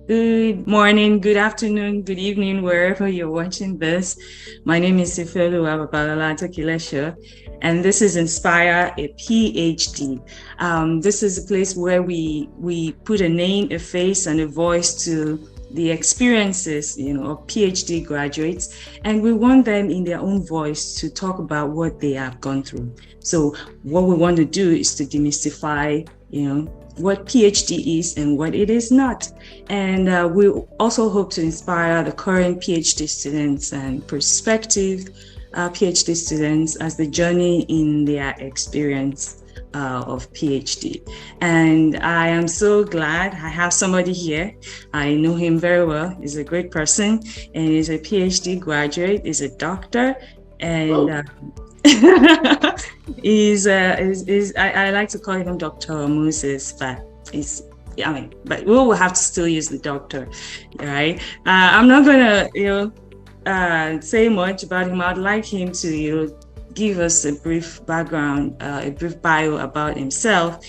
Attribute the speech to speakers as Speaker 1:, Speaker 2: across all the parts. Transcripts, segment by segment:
Speaker 1: Good morning, good afternoon, good evening, wherever you're watching this. My name is Ifelu Ababalala Kilesha, and this is Inspire a PhD. This is a place where we put a name, a face, and a voice to the experiences, of PhD graduates, and we want them in their own voice to talk about what they have gone through. So what we want to do is to demystify, what PhD is and what it is not. And we also hope to inspire the current PhD students and prospective PhD students as they journey in their experience of PhD. And I am so glad I have somebody here. I know him very well. He's a great person, and he's a PhD graduate, he's a doctor, and I like to call him Dr. Moses, but but we will have to still use the doctor, right? I'm not gonna, say much about him. I'd like him to, give us a brief background, a brief bio about himself,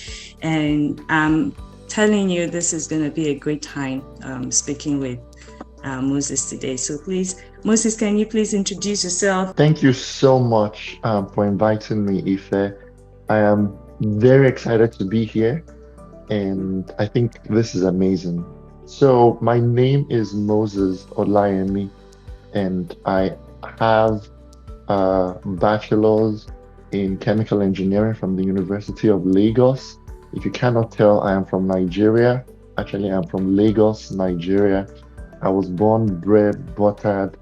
Speaker 1: and I'm telling you, this is gonna be a great time speaking with Moses today. So please, Moses, can you please introduce yourself?
Speaker 2: Thank you so much for inviting me, Ife. I am very excited to be here, and I think this is amazing. So, my name is Moses Olayemi, and I have a bachelor's in chemical engineering from the University of Lagos. If you cannot tell, I am from Nigeria. Actually, I'm from Lagos, Nigeria. I was born, bred, buttered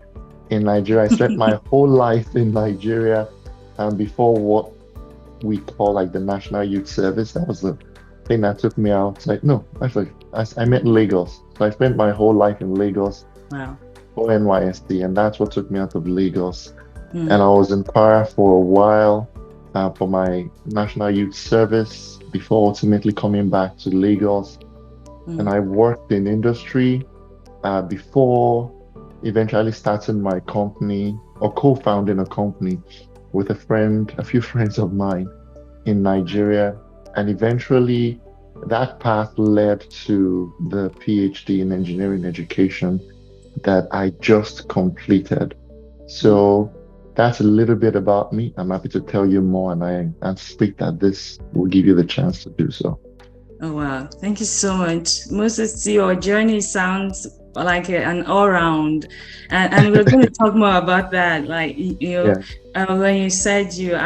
Speaker 2: in Nigeria. I spent my whole life in Nigeria before what we call like the National Youth Service. That was the thing that took me out. Like, no, actually, I meant Lagos. So I spent my whole life in Lagos
Speaker 1: Wow.
Speaker 2: for NYSD, and that's what took me out of Lagos. And
Speaker 1: Mm,
Speaker 2: I was in Para for a while for my National Youth Service before ultimately coming back to Lagos. And
Speaker 1: mm,
Speaker 2: I worked in industry before eventually starting my company or co-founding a company with a few friends of mine in Nigeria. And eventually that path led to the PhD in engineering education that I just completed.
Speaker 1: mm.
Speaker 2: So that's a little bit about me. I'm happy to tell you more, and I anticipate that this will give you the chance to do so.
Speaker 1: Oh, wow. Thank you so much. Moses, your journey sounds like an all-round. And we're going to talk more about that. Like,
Speaker 2: Yeah.
Speaker 1: when you said you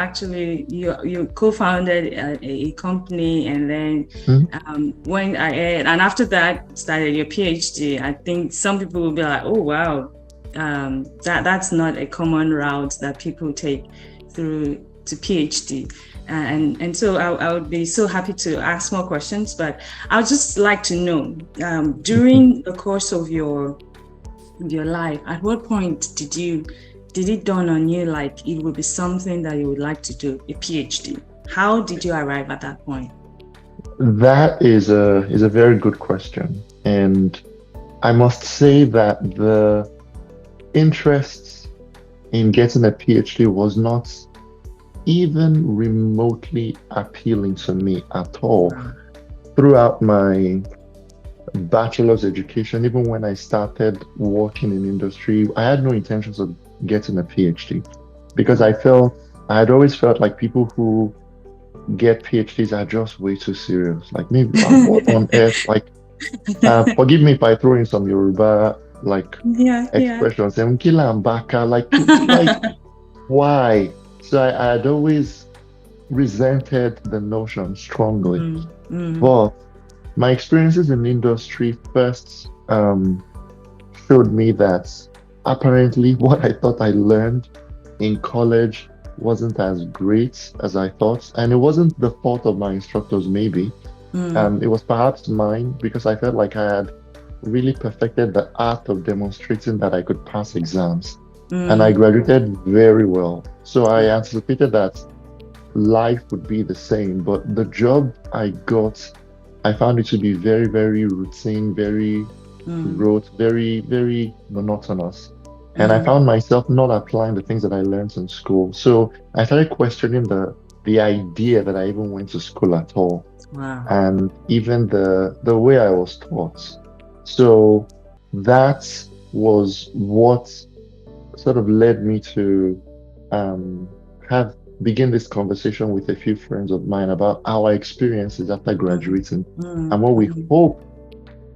Speaker 1: co-founded a company and then
Speaker 2: Mhm.
Speaker 1: went ahead, and after that started your PhD. I think some people will be like, oh, wow, that's not a common route that people take through to PhD. And so I would be so happy to ask more questions, but I would just like to know,
Speaker 2: Mhm.
Speaker 1: during the course of your life, at what point did it dawn on you like it would be something that you would like to do, a PhD? How did you arrive at that point?
Speaker 2: That is a very good question. And I must say that the interests in getting a PhD was not even remotely appealing to me at all.
Speaker 1: Wow.
Speaker 2: Throughout my bachelor's education, even when I started working in industry, I had no intentions of getting a PhD because
Speaker 1: Wow.
Speaker 2: I had always felt like people who get PhDs are just way too serious. Like maybe what on earth? Like, forgive me if I throw in some Yoruba like
Speaker 1: Yeah, yeah.
Speaker 2: expressions. Nkila and Baka, like why? So I had always resented the notion strongly.
Speaker 1: Mm, mm,
Speaker 2: But my experiences in industry first showed me that apparently what I thought I learned in college wasn't as great as I thought. And it wasn't the fault of my instructors, maybe.
Speaker 1: mm,
Speaker 2: It was perhaps mine because I felt like I had really perfected the art of demonstrating that I could pass exams. And I
Speaker 1: mm.
Speaker 2: graduated very well. So I anticipated that life would be the same, but the job I got, I found it to be very, very routine, very
Speaker 1: Mm,
Speaker 2: rote, very, very monotonous. And I
Speaker 1: mm.
Speaker 2: found myself not applying the things that I learned in school. So I started questioning the idea that I even went to school at all,
Speaker 1: Wow.
Speaker 2: and even the way I was taught. So that was what sort of led me to um, have begin this conversation with a few friends of mine about our experiences after
Speaker 1: Mm,
Speaker 2: graduating
Speaker 1: mm,
Speaker 2: and what we
Speaker 1: mm,
Speaker 2: hope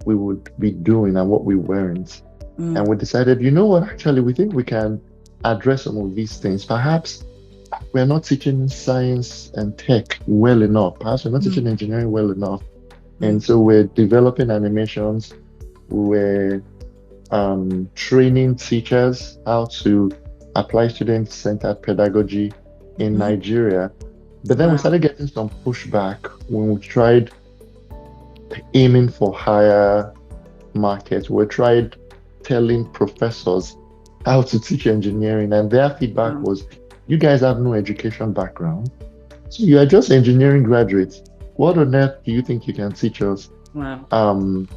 Speaker 2: we would be doing and what we weren't. And
Speaker 1: mm,
Speaker 2: we decided, you know what, actually, we think we can address some of these things. Perhaps we're not teaching science and tech well enough. Perhaps we're not teaching
Speaker 1: mm,
Speaker 2: engineering well enough. And
Speaker 1: mm,
Speaker 2: so we're developing animations. We're training teachers how to apply student-centered pedagogy in
Speaker 1: mhm.
Speaker 2: Nigeria. But then we
Speaker 1: Wow.
Speaker 2: started getting some pushback when we tried aiming for higher markets. We tried telling professors how to teach engineering, and their feedback
Speaker 1: Wow.
Speaker 2: was, you guys have no education background. So you are just engineering graduates. What on earth do you think you can teach us?
Speaker 1: Wow.
Speaker 2: Um,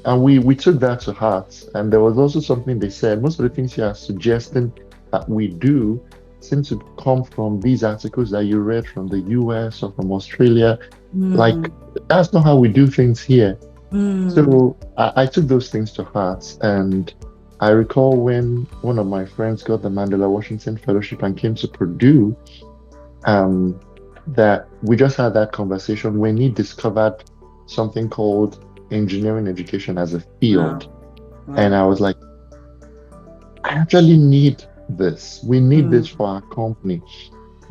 Speaker 2: and we took that to heart. And there was also something they said. Most of the things you are suggesting that we do seem to come from these articles that you read from the US or from Australia. Like,
Speaker 1: Mm,
Speaker 2: that's not how we do things here.
Speaker 1: mm,
Speaker 2: So I took those things to heart. And I recall when one of my friends got the Mandela Washington Fellowship and came to Purdue, um, that we just had that conversation when he discovered something called engineering education as a
Speaker 1: wow.
Speaker 2: field. And
Speaker 1: Wow.
Speaker 2: I was like, I actually need this. We need this
Speaker 1: Mm,
Speaker 2: for our company.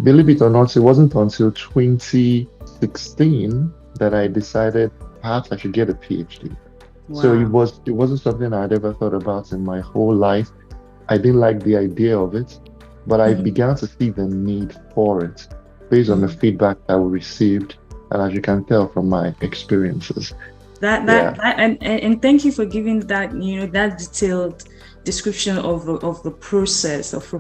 Speaker 2: Believe it or not, it wasn't until 2016 that I decided perhaps I should get a PhD. So
Speaker 1: wow.
Speaker 2: it wasn't something I'd ever thought about in my whole life. I didn't like the idea of it, but I
Speaker 1: Mhm,
Speaker 2: began to see the need for it based on the
Speaker 1: mm.
Speaker 2: feedback that we received, and as you can tell from my experiences. Yeah.
Speaker 1: And thank you for giving that, that detailed description of the process of the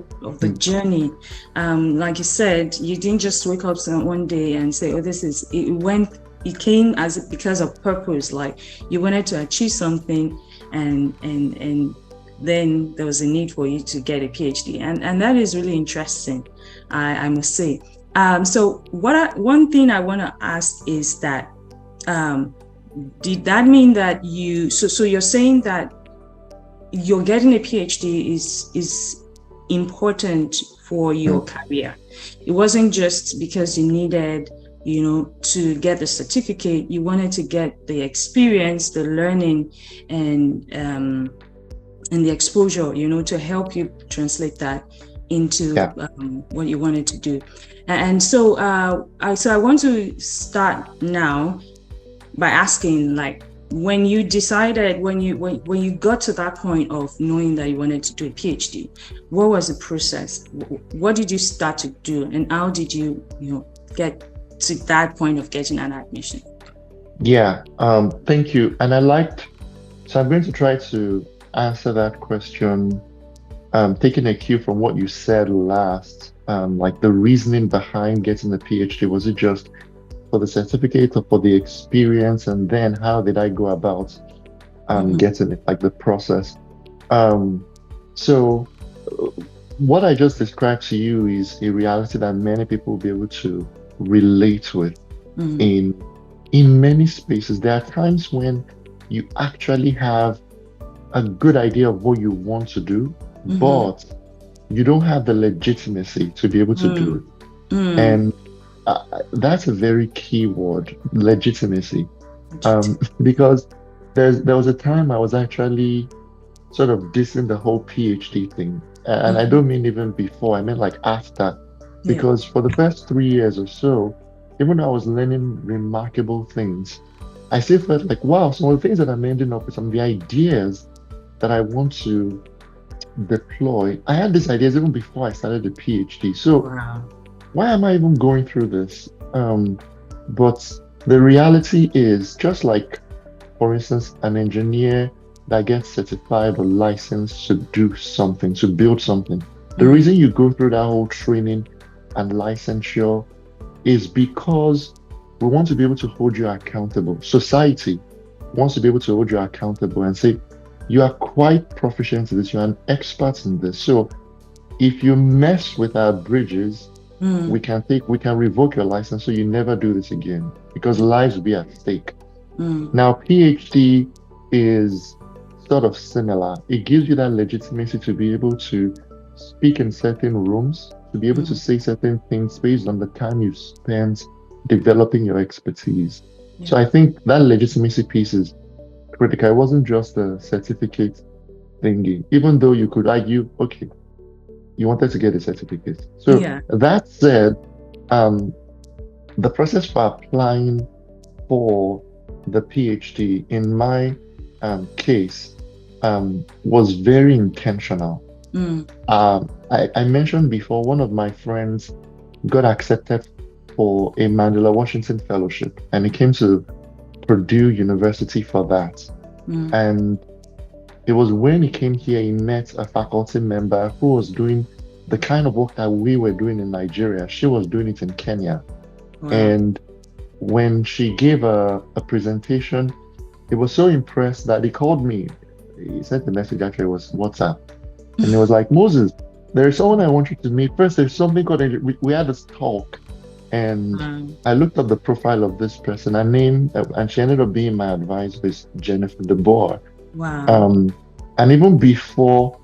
Speaker 2: Mm.
Speaker 1: journey. Like you said, you didn't just wake up one day and say, oh, this is it went it came as because of purpose, like you wanted to achieve something, and then there was a need for you to get a PhD. And that is really interesting, I must say. So one thing I want to ask is that, um, did that mean that so you're saying that you're getting a PhD is important for your
Speaker 2: Mm.
Speaker 1: career? It wasn't just because you needed, to get the certificate. You wanted to get the experience, the learning, and and the exposure, to help you translate that into
Speaker 2: Yeah.
Speaker 1: what you wanted to do. And so, I want to start now by asking, like, when you decided, when you got to that point of knowing that you wanted to do a PhD, what was the process? What did you start to do, and how did you, get to that point of getting an admission?
Speaker 2: Yeah. Thank you. And so I'm going to try to answer that question, taking a cue from what you said last, like the reasoning behind getting the PhD. Was it just for the certificate or for the experience? And then how did I go about
Speaker 1: Mm-hmm.
Speaker 2: getting it, like the process? Um, so uh, what I just described to you is a reality that many people will be able to relate with
Speaker 1: Mm-hmm.
Speaker 2: in in many spaces. There are times when you actually have a good idea of what you want to do,
Speaker 1: Mm-hmm.
Speaker 2: but you don't have the legitimacy to be able to do it.
Speaker 1: Mm-hmm.
Speaker 2: And that's a very key word, legitimacy. Because there was a time I was actually sort of dissing the whole PhD thing. And I
Speaker 1: Mm-hmm.
Speaker 2: don't mean even before, I mean like after.
Speaker 1: Yeah.
Speaker 2: Because for the first 3 years or so, even though I was learning remarkable things, I still felt like, wow, some of the things that I'm ending up with, some of the ideas that I want to deploy, I had these ideas even before I started the PhD. So
Speaker 1: Wow.
Speaker 2: why am I even going through this? But the reality is, just like, for instance, an engineer that gets certified or licensed to do something, to build something, the
Speaker 1: Mm-hmm.
Speaker 2: reason you go through that whole training and licensure is because we want to be able to hold you accountable. Society wants to be able to hold you accountable and say, you are quite proficient in this, you're an expert in this. So if you mess with our bridges, we can revoke your license so you never do this again because lives will be at stake.
Speaker 1: Mm-hmm.
Speaker 2: Now, PhD is sort of similar. It gives you that legitimacy to be able to speak in certain rooms, to be able to
Speaker 1: Mm.
Speaker 2: say certain things based on the time you've spent developing your expertise. So
Speaker 1: Yeah.
Speaker 2: I think that legitimacy piece is critical. It wasn't just a certificate thingy, even though you could argue, okay, you wanted to get a certificate. So
Speaker 1: Yeah.
Speaker 2: that said, um, the process for applying for the PhD in my case was very intentional.
Speaker 1: Mm.
Speaker 2: I mentioned before, one of my friends got accepted for a Mandela Washington Fellowship, and he came to Purdue University for that.
Speaker 1: Mm.
Speaker 2: And it was when he came here, he met a faculty member who was doing the kind of work that we were doing in Nigeria. She was doing it in Kenya.
Speaker 1: Wow.
Speaker 2: And when she gave a presentation, he was so impressed that he called me. He sent the message, actually, it was WhatsApp. And he was like, Moses, there's someone I want you to meet. First, there's something called, we had this talk. And
Speaker 1: Um,
Speaker 2: I looked up the profile of this person. Her name, and she ended up being my advisor, is Jennifer DeBoer.
Speaker 1: wow.
Speaker 2: Um, and even before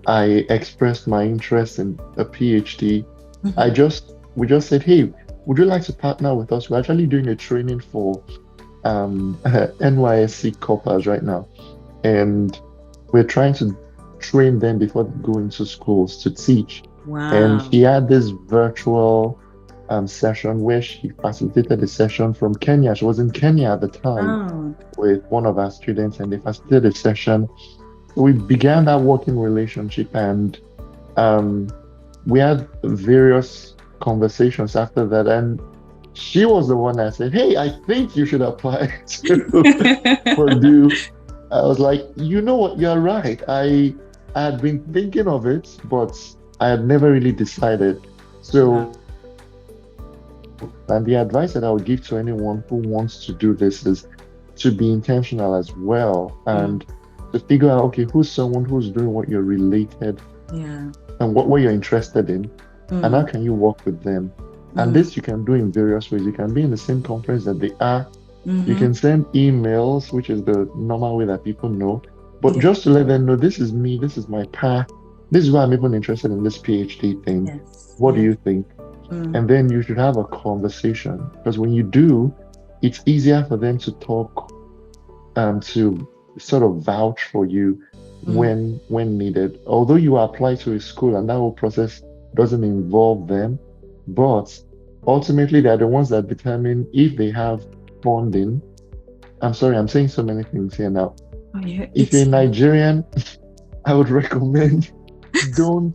Speaker 2: I expressed my interest in a PhD,
Speaker 1: Mhm.
Speaker 2: we just said, hey, would you like to partner with us? We're actually doing a training for NYSC corpers right now, and we're trying to train them before they go into schools to teach. And
Speaker 1: Wow.
Speaker 2: she had this virtual session where she facilitated a session from Kenya. She was in Kenya at the time
Speaker 1: Oh.
Speaker 2: with one of our students, and they facilitated a session. So we began that working relationship, and um, we had various conversations after that. And she was the one that said, hey, I think you should apply to Purdue. I was like, you know what, you're right. I had been thinking of it, but I had never really decided.
Speaker 1: Wow.
Speaker 2: So, and the advice that I would give to anyone who wants to do this is to be intentional as well
Speaker 1: Mm.
Speaker 2: and to figure out, okay, who's someone who's doing what you're related
Speaker 1: Yeah.
Speaker 2: and what you're interested in, and how
Speaker 1: Mm.
Speaker 2: can you work with them? And
Speaker 1: Mm.
Speaker 2: this you can do in various ways. You can be in the same conference that they are. You
Speaker 1: Mm-hmm.
Speaker 2: can send emails, which is the normal way that people know. But
Speaker 1: Yeah.
Speaker 2: just to let them know, this is me, this is my path, this is why I'm even interested in this PhD thing.
Speaker 1: Yes.
Speaker 2: What do
Speaker 1: Yes.
Speaker 2: you think?
Speaker 1: Mm.
Speaker 2: And then you should have a conversation because when you do, it's easier for them to talk to sort of vouch for you
Speaker 1: Mm.
Speaker 2: when needed. Although you apply to a school and that whole process doesn't involve them, but ultimately they're the ones that determine if they have funding. I'm sorry, I'm saying so many things here now.
Speaker 1: Oh, yeah.
Speaker 2: If you're
Speaker 1: It's
Speaker 2: Nigerian, I would recommend don't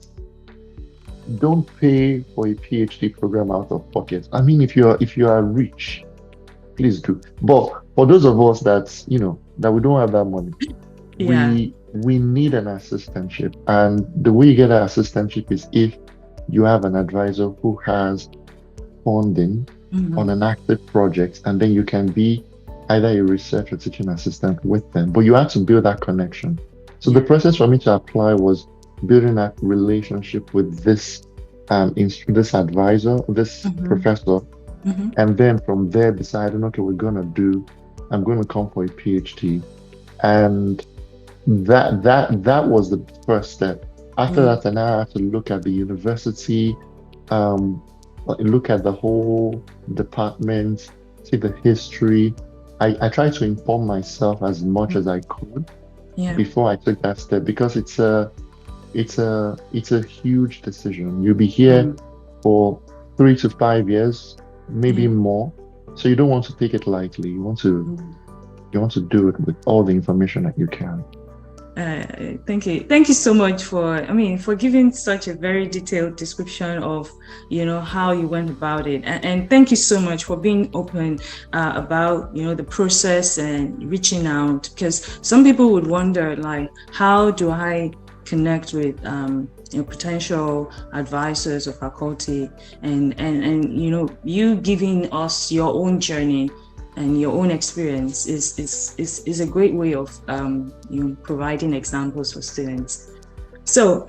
Speaker 2: don't pay for a PhD program out of pocket. I mean, if you are rich, please do. But for those of us that we don't have that money,
Speaker 1: yeah.
Speaker 2: we need an assistantship. And the way you get an assistantship is if you have an advisor who has funding
Speaker 1: Mm-hmm.
Speaker 2: on an active project, and then you can be either a research or teaching assistant with them. But you have to build that connection. So the
Speaker 1: Yeah.
Speaker 2: process for me to apply was building that relationship with this advisor, this
Speaker 1: Mm-hmm.
Speaker 2: professor,
Speaker 1: Mm-hmm.
Speaker 2: and then from there deciding, okay, I'm going to come for a PhD. And that was the first step. After
Speaker 1: Mm.
Speaker 2: that, I now had to look at the university, um, look at the whole department, see the history. I tried to inform myself as much
Speaker 1: Mm.
Speaker 2: as I could
Speaker 1: Yeah.
Speaker 2: before I took that step because it's a huge decision. You'll be here
Speaker 1: Mm.
Speaker 2: for 3 to 5 years, maybe
Speaker 1: Yeah.
Speaker 2: more. So you don't want to take it lightly.
Speaker 1: Mm.
Speaker 2: You want to do it with all the information that you can.
Speaker 1: Thank you. Thank you so much for giving such a very detailed description of, how you went about it. And thank you so much for being open about, the process and reaching out, because some people would wonder, like, how do I connect with, potential advisors or faculty, and you giving us your own journey and your own experience is a great way of providing examples for students. So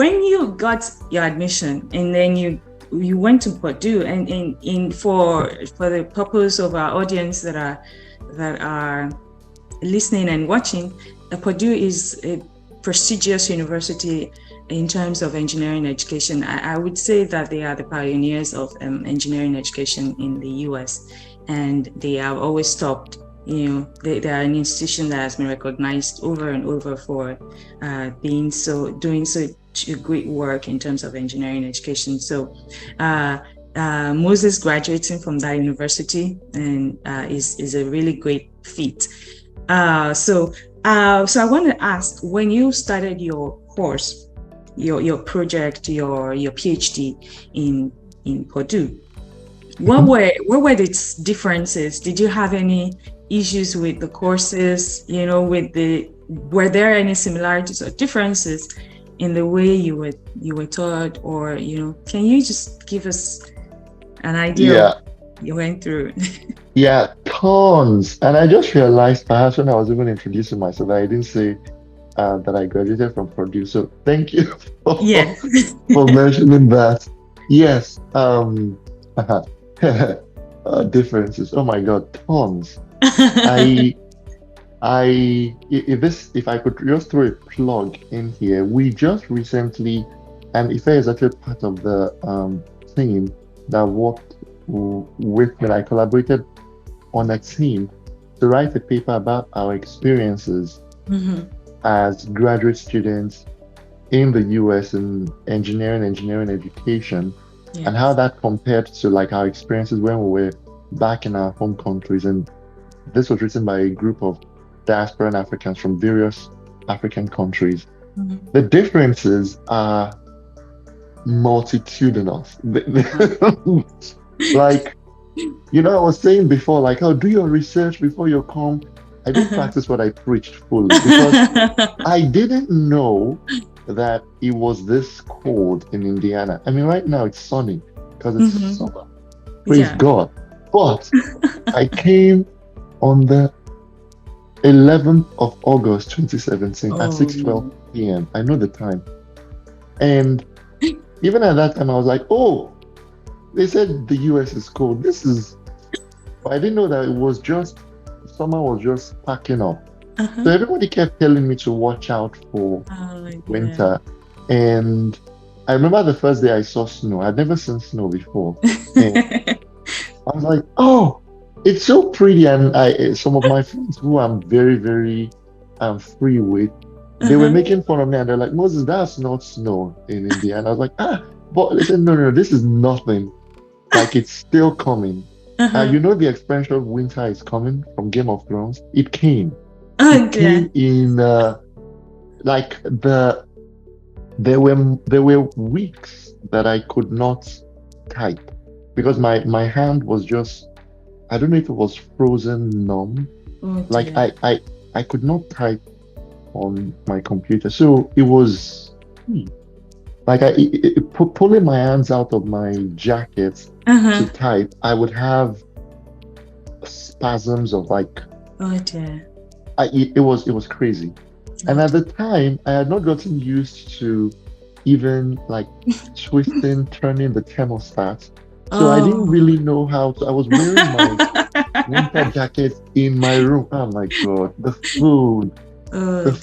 Speaker 1: when you got your admission and then you went to Purdue, and in for the purpose of our audience that are listening and watching, Purdue is a prestigious university in terms of engineering education. I would say that they are the pioneers of engineering education in the US, and they have always stopped. They are an institution that has been recognized over and over for doing such great work in terms of engineering education. So Moses graduating from that university and is a really great feat. So I want to ask, when you started your course, your project, your PhD in Purdue, what were the differences? Did you have any issues with the courses? Were there any similarities or differences in the way you were taught, or can you just give us an idea of what you went through?
Speaker 2: Yeah, tons. And I just realized, perhaps when I was even introducing myself, I didn't say that I graduated from Purdue. So thank you
Speaker 1: Yeah.
Speaker 2: for mentioning that. Yes. Differences. Oh my God, tons. I if I could just throw a plug in here, we just recently, and Ife is actually part of the team that worked with me. I collaborated on a team to write a paper about our experiences as graduate students in the US in engineering education, and how that compared to like our experiences when we were back in our home countries. And this was written by a group of diasporan Africans from various African countries. The differences are multitudinous. Like, I was saying before, like, oh, do your research before you come. I didn't practice what I preached fully because I didn't know that it was this cold in Indiana. I mean, right now it's sunny because it's summer. Praise God. But I came on the 11th of August 2017 at 6:12 p.m. I know the time. And even at that time, I was like, oh, they said the US is cold. But I didn't know that it was just, summer was just packing up. So everybody kept telling me to watch out for winter. And I remember the first day I saw snow. I'd never seen snow before. And I was like, oh, it's so pretty. And some of my friends who I'm very, very free with, they were making fun of me and they're like, Moses, that's not snow in India. And I was like, but they said, no, this is nothing. Like, it's still coming. The expression winter is coming from Game of Thrones? It came. It came in like there were weeks that I could not type because my hand was just, I don't know if it was frozen numb. Like I could not type on my computer. So it was like pulling my hands out of my jacket to type, I would have spasms of like, it was crazy. And at the time, I had not gotten used to even like turning the thermostat. So I didn't really know how to. I was wearing my winter jacket in my room. Oh my God, the food.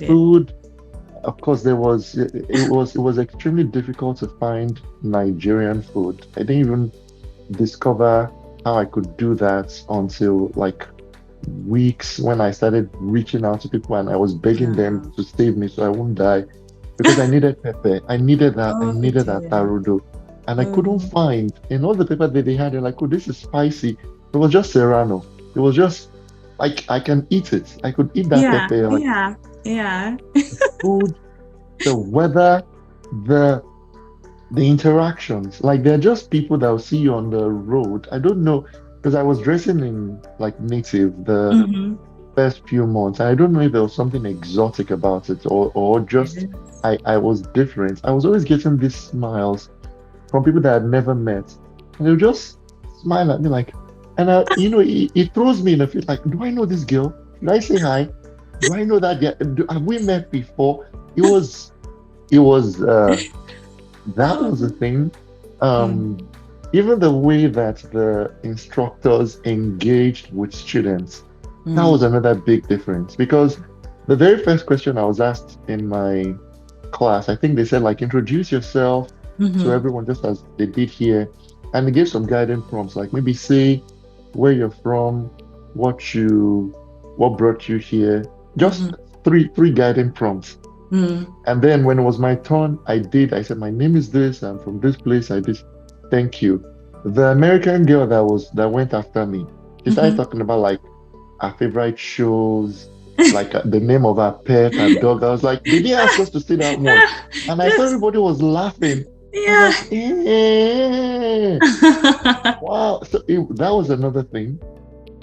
Speaker 2: Food, of course, it was extremely difficult to find Nigerian food. I didn't even discover how I could do that until like weeks when I started reaching out to people and I was begging them to save me so I won't die because I needed pepper. I needed that. I needed that tarudo. And I couldn't find in all the pepper that they had. They're like, oh, this is spicy. It was just serrano. It was just like I can eat it. I could eat that pepper. Like, the food, the weather, the interactions. Like they're just people that will see you on the road. I don't know because I was dressing in like native the first few months. And I don't know if there was something exotic about it or just I was different. I was always getting these smiles from people that I'd never met. And they'll just smile at me like, and it throws me in a fit like, do I know this girl? Did I say hi? Do I know that girl? Have we met before? It was that was the thing. Even the way that the instructors engaged with students, That was
Speaker 1: Mm.
Speaker 2: another big difference because the very first question I was asked in my class, I think they said like introduce yourself to
Speaker 1: Mm-hmm.
Speaker 2: everyone just as they did here. And they gave some guiding prompts, like maybe say where you're from, what you what brought you here. Just
Speaker 1: Mm-hmm.
Speaker 2: three guiding prompts.
Speaker 1: Mm.
Speaker 2: And then when it was my turn, I said, my name is this, I'm from this place, I did thank you. The American girl that went after me, she started
Speaker 1: Mm-hmm.
Speaker 2: talking about like our favorite shows, like the name of our pet, our dog. I was like, they didn't ask us to say that one. And I saw
Speaker 1: That's
Speaker 2: everybody was laughing. I was
Speaker 1: yeah.
Speaker 2: like, wow. So that was another thing.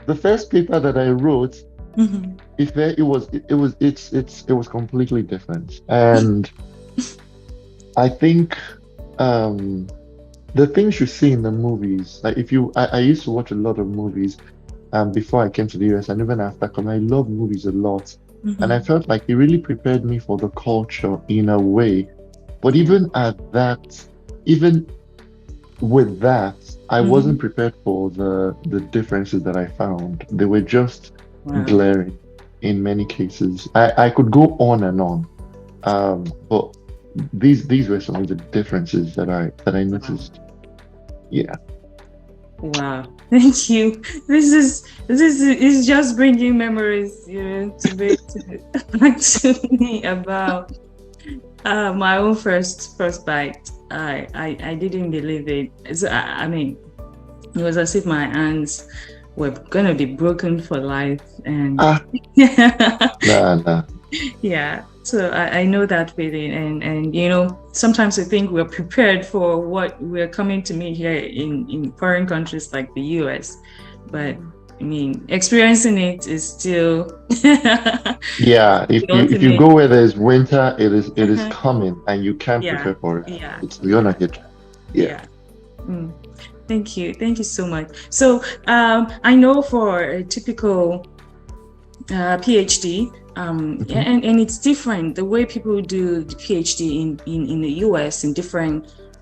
Speaker 2: The first paper that I wrote,
Speaker 1: Mhm.
Speaker 2: if there, it was completely different. And I think um the things you see in the movies, like if you I used to watch a lot of movies before I came to the US and even after coming, I love movies a lot. And I
Speaker 1: Mhm.
Speaker 2: felt like it really prepared me for the culture in a way. But
Speaker 1: Yeah.
Speaker 2: even with that, I wasn't
Speaker 1: Mhm.
Speaker 2: prepared for the differences that I found. They were just
Speaker 1: Wow.
Speaker 2: glaring in many cases. I could go on and on. But these were some of the differences that I
Speaker 1: Wow.
Speaker 2: noticed. Yeah.
Speaker 1: Wow. Thank you. This is just bringing memories, back to me about my own first bite. I didn't believe it. I mean, it was as if my hands were gonna be broken for life, and
Speaker 2: Ah, nah, nah.
Speaker 1: yeah. So I know that feeling, and sometimes I think we're prepared for what we're coming to meet here in foreign countries like the US, but I mean, experiencing it is still the
Speaker 2: Yeah, if you
Speaker 1: ultimate.
Speaker 2: go where there's winter, it is
Speaker 1: Uh-huh.
Speaker 2: coming and you can't
Speaker 1: Yeah,
Speaker 2: prepare for it.
Speaker 1: yeah,
Speaker 2: It's you're not hit. Yeah.
Speaker 1: yeah. Mm. Thank you so much. So I know for a typical PhD.
Speaker 2: Hmm.
Speaker 1: And it's different the way people do the PhD in the US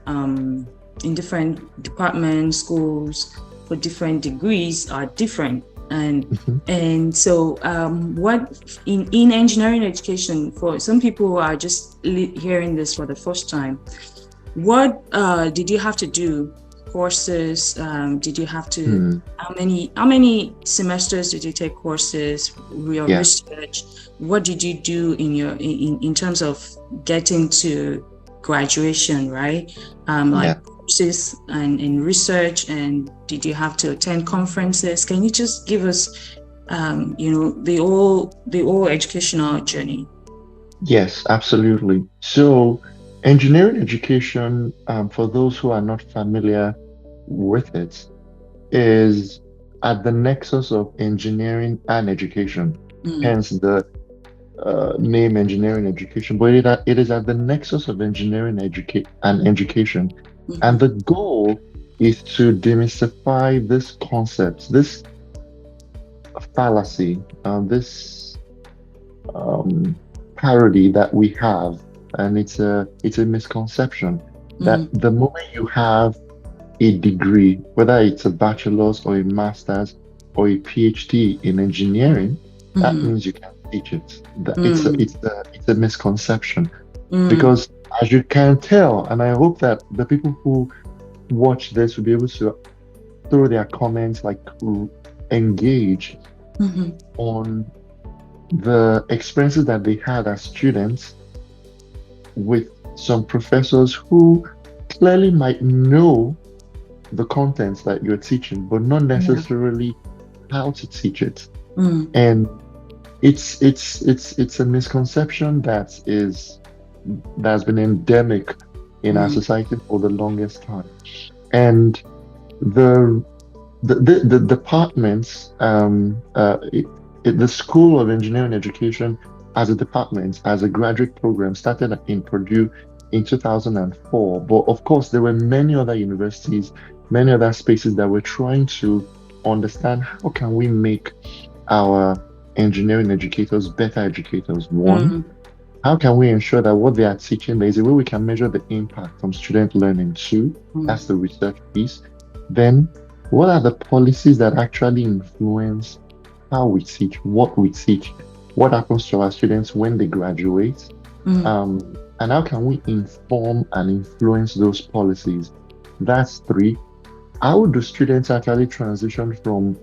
Speaker 1: um, in different departments, schools for different degrees are different.
Speaker 2: Hmm.
Speaker 1: And so what in engineering education for some people who are just hearing this for the first time, what did you have to do? Courses? Did you have to?
Speaker 2: Hmm.
Speaker 1: How many semesters did you take courses? Your
Speaker 2: Yeah.
Speaker 1: research? What did you do in terms of getting to graduation? Right?
Speaker 2: Yeah.
Speaker 1: Like courses and research. And did you have to attend conferences? Can you just give us, the whole educational journey?
Speaker 2: Yes, absolutely. So, engineering education, for those who are not familiar with it, is at the nexus of engineering and education.
Speaker 1: Mm,
Speaker 2: Hence the name engineering education. But it is at the nexus of engineering and education. And the
Speaker 1: mhm,
Speaker 2: goal is to demystify this concept, this fallacy, this um, parody that we have, and it's a misconception that
Speaker 1: mm,
Speaker 2: the moment you have a degree, whether it's a bachelor's or a master's or a PhD in engineering, that
Speaker 1: mhm,
Speaker 2: means you can teach it.
Speaker 1: mm,
Speaker 2: It's a misconception
Speaker 1: mm,
Speaker 2: because as you can tell, and I hope that the people who watch this will be able to throw their comments like engage
Speaker 1: mhm.
Speaker 2: on the experiences that they had as students with some professors who clearly might know the contents that you're teaching, but not
Speaker 1: Yeah.
Speaker 2: necessarily how to teach it.
Speaker 1: Mm,
Speaker 2: And it's a misconception that's been endemic in our
Speaker 1: mm,
Speaker 2: society for the longest time. And the the departments, the School of Engineering Education as a department, as a graduate program, started in Purdue in 2004. But of course, there were many other universities, many other spaces that were trying to understand how can we make our engineering educators better educators. One,
Speaker 1: mm,
Speaker 2: how can we ensure that what they are teaching, there is a way we can measure the impact from student learning? Two,
Speaker 1: mm,
Speaker 2: that's the research piece. Then, what are the policies that actually influence how we teach, what we teach, what happens to our students when they graduate,
Speaker 1: Mm,
Speaker 2: and how can we inform and influence those policies. That's three. How do students actually transition from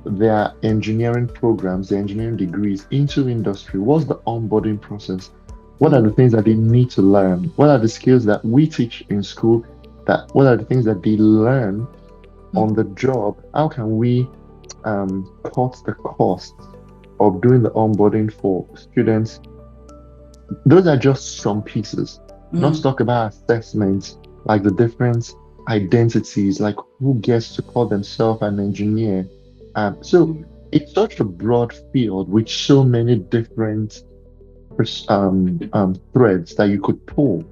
Speaker 2: their engineering programs, their engineering degrees into industry? What's the onboarding process? What are
Speaker 1: mm,
Speaker 2: the things that they need to learn? What are the skills that we teach in school? What are the things that they learn on
Speaker 1: mm,
Speaker 2: the job? How can we cut the costs of doing the onboarding for students? Those are just some pieces. Not to
Speaker 1: mm,
Speaker 2: talk about assessments, like the different identities, like who gets to call themselves an engineer. So
Speaker 1: mm,
Speaker 2: it's such a broad field with so many different threads that you could pull.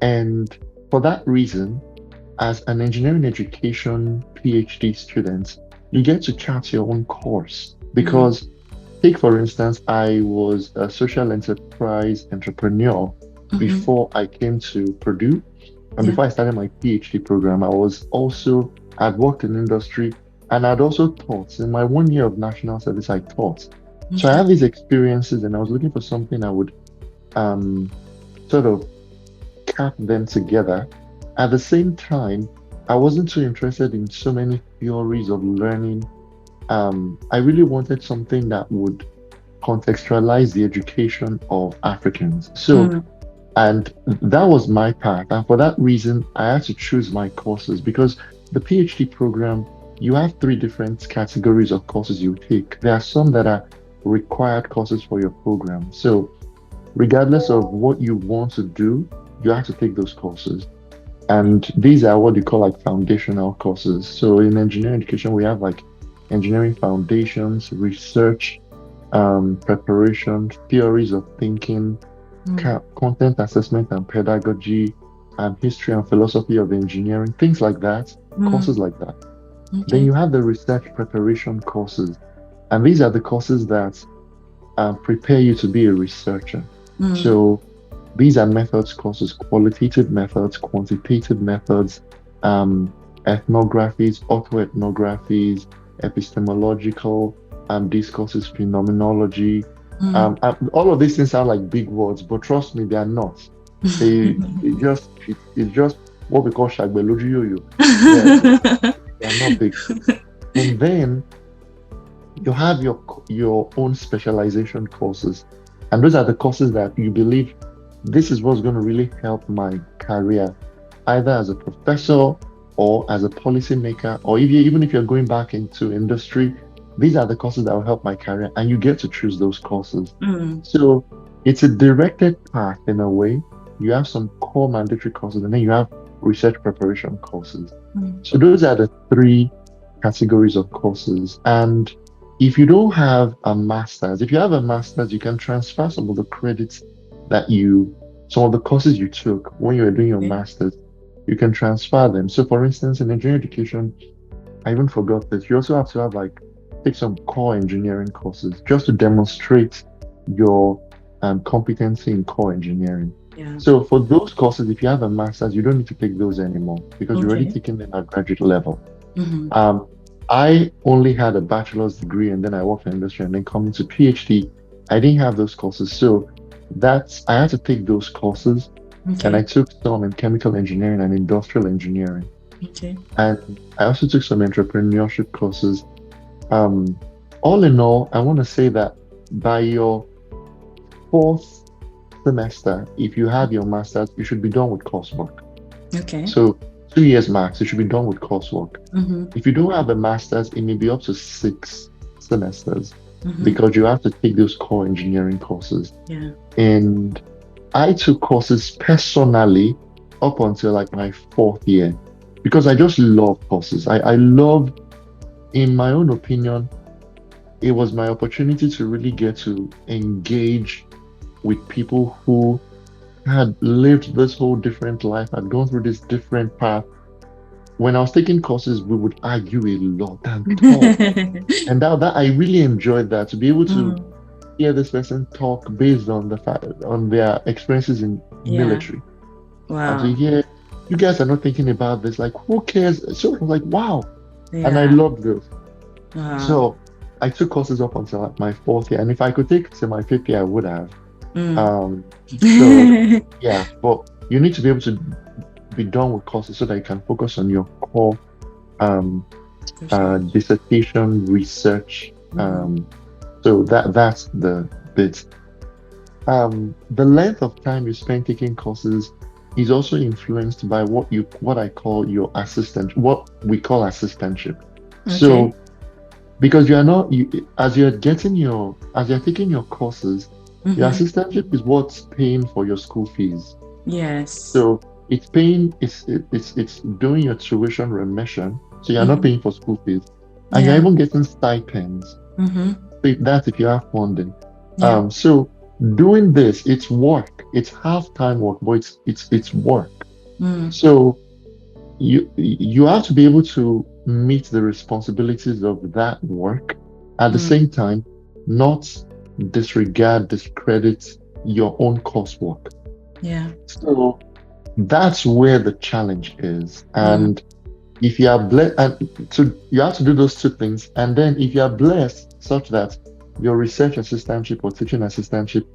Speaker 2: And for that reason, as an engineering education PhD student, you get to chart your own course
Speaker 1: mm,
Speaker 2: because take, for instance, I was a social enterprise entrepreneur
Speaker 1: mhm.
Speaker 2: before I came to Purdue. And
Speaker 1: Yeah.
Speaker 2: before I started my PhD program, I'd worked in industry and I'd also taught. In my 1 year of national service, I taught. So I
Speaker 1: Okay.
Speaker 2: have these experiences and I was looking for something I would um, sort of cap them together. At the same time, I wasn't too interested in so many theories of learning. I really wanted something that would contextualize the education of Africans. So,
Speaker 1: Mm,
Speaker 2: and that was my path. And for that reason, I had to choose my courses because the PhD program, you have three different categories of courses you take. There are some that are required courses for your program. So, regardless of what you want to do, you have to take those courses. And these are what you call like foundational courses. So in engineering education, we have like engineering foundations, research, preparation, theories of thinking,
Speaker 1: mm,
Speaker 2: content assessment and pedagogy, and history and philosophy of engineering, things like that,
Speaker 1: mm.
Speaker 2: courses like that. Then
Speaker 1: Okay.
Speaker 2: you have the research preparation courses. And these are the courses that prepare you to be a researcher.
Speaker 1: Mm,
Speaker 2: So these are methods courses, qualitative methods, quantitative methods, um, ethnographies, autoethnographies, epistemological discourses, phenomenology.
Speaker 1: mm.
Speaker 2: All of these things sound like big words, but trust me, they are not. It's just what we call shagbeloju yo-yo. They are not big. And then you have your own specialization courses, and those are the courses that you believe this is what's going to really help my career, either as a professor or as a policymaker, or even if you're going back into industry, these are the courses that will help my career, and you get to choose those courses.
Speaker 1: Mm,
Speaker 2: So it's a directed path in a way. You have some core mandatory courses, and then you have research preparation courses.
Speaker 1: mm.
Speaker 2: So those are the three categories of courses. And if you don't have a master's, if you have a master's, you can transfer some of the courses you took when you were doing your
Speaker 1: Okay.
Speaker 2: master's, you can transfer them. So for instance, in engineering education, I even forgot this. You also have to take some core engineering courses just to demonstrate your competency in core engineering.
Speaker 1: Yeah.
Speaker 2: So for those courses, if you have a master's, you don't need to take those anymore because you're already
Speaker 1: Okay.
Speaker 2: taking them at graduate level.
Speaker 1: Mm-hmm.
Speaker 2: Um, I only had a bachelor's degree and then I worked in industry and then coming to PhD, I didn't have those courses. So I had to take those courses and I
Speaker 1: Okay.
Speaker 2: took some in chemical engineering and industrial engineering.
Speaker 1: Okay.
Speaker 2: And I also took some entrepreneurship courses. Um, all in all, I want to say that by your fourth semester, if you have your master's, you should be done with coursework.
Speaker 1: Okay.
Speaker 2: So 2 years max, you should be done with coursework.
Speaker 1: Mm-hmm.
Speaker 2: If you don't have a master's, it may be up to 6 semesters
Speaker 1: Mm-hmm.
Speaker 2: because you have to take those core engineering courses.
Speaker 1: Yeah.
Speaker 2: And I took courses personally up until like my fourth year because I just love courses. I love, in my own opinion, it was my opportunity to really get to engage with people who had lived this whole different life, had gone through this different path. When I was taking courses, we would argue a lot and talk. And that I really enjoyed that to be able to
Speaker 1: Mm,
Speaker 2: hear this person talk based on the fact on their experiences in
Speaker 1: yeah.
Speaker 2: military. And to
Speaker 1: Wow.
Speaker 2: hear you guys are not thinking about this, like who cares? So I was like, wow. And I
Speaker 1: Yeah.
Speaker 2: loved this.
Speaker 1: Wow.
Speaker 2: So I took courses up until like my fourth year, and if I could take to my fifth year, I would have.
Speaker 1: Mm.
Speaker 2: Um, so yeah, but you need to be able to be done with courses so that you can focus on your core um,
Speaker 1: Special.
Speaker 2: dissertation research.
Speaker 1: Mhm.
Speaker 2: So that's the bit. The length of time you spend taking courses is also influenced by what I call your assistant, what we call assistantship.
Speaker 1: Okay.
Speaker 2: So because you are not you as you're getting your as you're taking your courses, your
Speaker 1: Mm-hmm.
Speaker 2: assistantship is what's paying for your school fees.
Speaker 1: Yes.
Speaker 2: So it's paying it's doing your tuition remission. So you're not
Speaker 1: Mm-hmm.
Speaker 2: paying for school fees. And you're
Speaker 1: Yeah.
Speaker 2: even getting stipends.
Speaker 1: Mm-hmm.
Speaker 2: So that's if you have funding.
Speaker 1: Yeah.
Speaker 2: So doing this, it's work. It's half-time work, but it's work.
Speaker 1: Mm.
Speaker 2: So you have to be able to meet the responsibilities of that work at the
Speaker 1: Mm.
Speaker 2: same time, not discredit your own coursework.
Speaker 1: Yeah.
Speaker 2: So that's where the challenge is.
Speaker 1: Mm.
Speaker 2: And if you are blessed, and so you have to do those two things. And then if you are blessed such that your research assistantship or teaching assistantship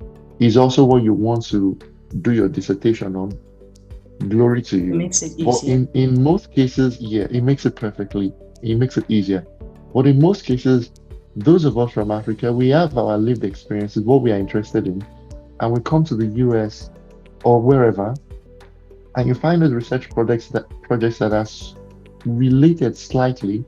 Speaker 2: is also what you want to do your dissertation on, glory to
Speaker 1: It
Speaker 2: you.
Speaker 1: makes it
Speaker 2: But
Speaker 1: easier.
Speaker 2: in most cases, yeah, it makes it easier. But in most cases, those of us from Africa, we have our lived experiences, what we are interested in, and we come to the US or wherever, and you find those research projects that are related slightly,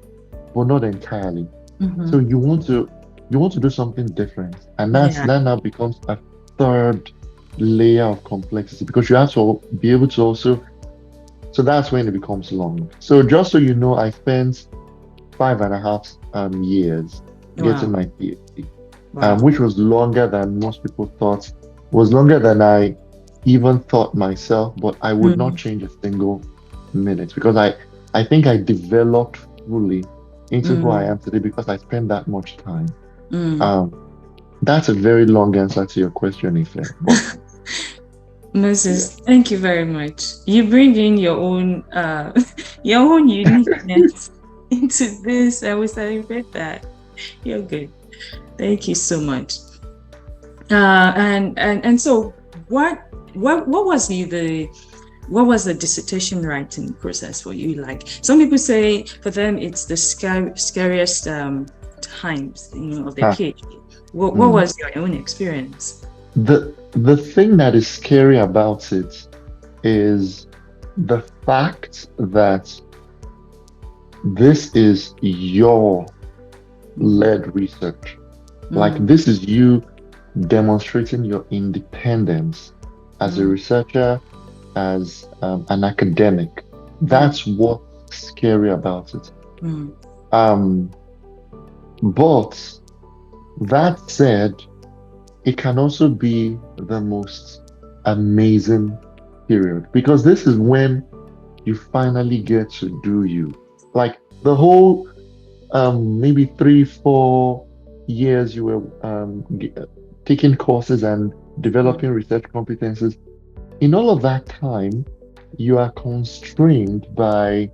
Speaker 2: but not entirely. So
Speaker 1: Mm-hmm.
Speaker 2: you want to do something different, and
Speaker 1: Yeah.
Speaker 2: that now becomes a third layer of complexity because you have to be able to also. So that's when it becomes long. So just so you know, I spent 5.5 years getting
Speaker 1: Wow.
Speaker 2: my PhD,
Speaker 1: Wow.
Speaker 2: which was longer than most people thought, was longer than I even thought myself, but I would not
Speaker 1: Mm.
Speaker 2: change a single minute because I think I developed fully into who I
Speaker 1: Mm.
Speaker 2: am today because I spent that much time.
Speaker 1: Mm.
Speaker 2: Um, that's a very long answer to your question, Ife. But yeah.
Speaker 1: Moses, thank you very much. You bring in your own your own uniqueness into this. I will celebrate that. You're good. Thank you so much. And so what was the what was the dissertation writing process for you like? Some people say for them it's the scariest times, of their
Speaker 2: Ah,
Speaker 1: PhD. What
Speaker 2: mm.
Speaker 1: was your own experience?
Speaker 2: The thing that is scary about it is the fact that this is your
Speaker 1: Mm,
Speaker 2: led research. Like
Speaker 1: mm,
Speaker 2: this is you demonstrating your independence as a
Speaker 1: mm,
Speaker 2: researcher, as an academic.
Speaker 1: mm,
Speaker 2: That's what's scary about it.
Speaker 1: mm.
Speaker 2: Um, but that said, it can also be the most amazing period because this is when you finally get to do you. Like the whole maybe 3, 4 years you were taking courses and developing
Speaker 1: Mm.
Speaker 2: research competences. In all of that time, you are constrained by,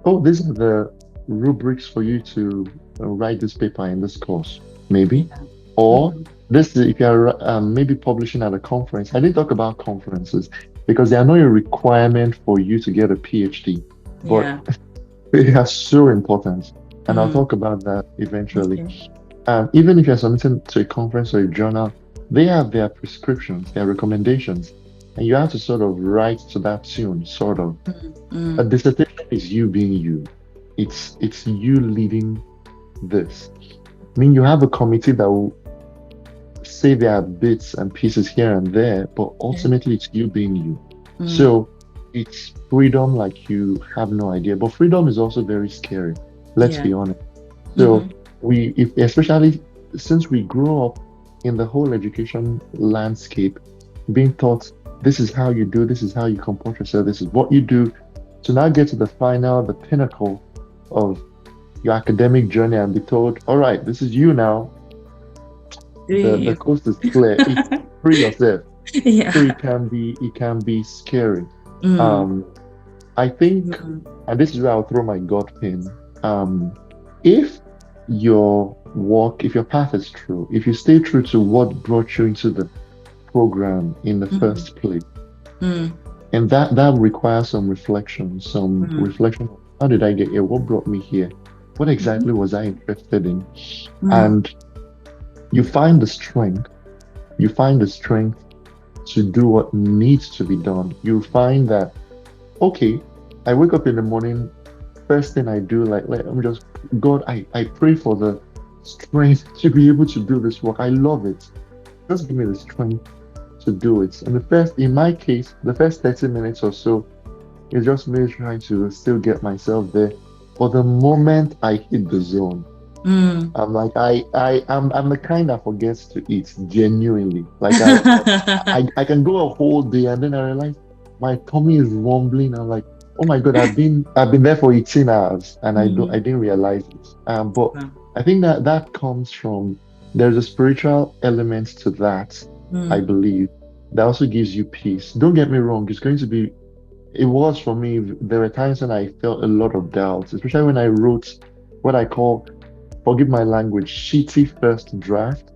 Speaker 2: oh, these are the rubrics for you to write this paper in this course, maybe.
Speaker 1: Yeah.
Speaker 2: Or
Speaker 1: Mhm.
Speaker 2: this, if you're maybe publishing at a conference. I didn't talk about conferences because they are not a requirement for you to get a PhD, but
Speaker 1: Yeah.
Speaker 2: they are so important. And I'll
Speaker 1: Mm.
Speaker 2: talk about that eventually.
Speaker 1: Okay.
Speaker 2: Even if you're submitting to a conference or a journal, they have their prescriptions, their recommendations, and you have to sort of write to that tune, sort of.
Speaker 1: Mm,
Speaker 2: A
Speaker 1: mm.
Speaker 2: dissertation is you being you. It's you leading this. I mean, you have a committee that will say there are bits and pieces here and there, but
Speaker 1: Okay.
Speaker 2: ultimately it's you being you.
Speaker 1: Mm.
Speaker 2: So it's freedom like you have no idea. But freedom is also very scary. Let's
Speaker 1: Yeah.
Speaker 2: be honest.
Speaker 1: Mm-hmm.
Speaker 2: So if especially since we grew up in the whole education landscape, being taught this is how you do, this is how you comport yourself, this is what you do, to now get to the final, the pinnacle of your academic journey and be told, all right, this is you now. The
Speaker 1: Do
Speaker 2: coast is clear. It's free yourself. So
Speaker 1: Yeah.
Speaker 2: it can be scary.
Speaker 1: Mm.
Speaker 2: Um, I think,
Speaker 1: Mm.
Speaker 2: and this is where I'll throw my God pin. If your walk, if your path is true, if you stay true to what brought you into the program in the
Speaker 1: Mm,
Speaker 2: first place,
Speaker 1: mm,
Speaker 2: and that requires some
Speaker 1: mm,
Speaker 2: reflection. How did I get here? What brought me here? What
Speaker 1: mhm,
Speaker 2: exactly was I interested in?
Speaker 1: mm,
Speaker 2: And you find the strength, you find the strength to do what needs to be done. You find that, okay, I wake up in the morning, first thing I do, like, let me just, God, I pray for the strength to be able to do this work. I love it. Just give me the strength to do it. And in my case, the first 30 minutes or so is just me trying to still get myself there. But the moment I hit the zone,
Speaker 1: mm.
Speaker 2: I'm like, I'm the kind that forgets to eat genuinely. Like I can go a whole day and then I realize my tummy is rumbling. I'm like, oh my God, I've been there for 18 hours and I
Speaker 1: Mm,
Speaker 2: didn't realize it. But
Speaker 1: wow.
Speaker 2: I think that comes from there's a spiritual element to that, I
Speaker 1: Mm,
Speaker 2: believe, that also gives you peace. Don't get me wrong, it was for me, there were times when I felt a lot of doubts, especially when I wrote what I call, forgive my language, shitty first draft.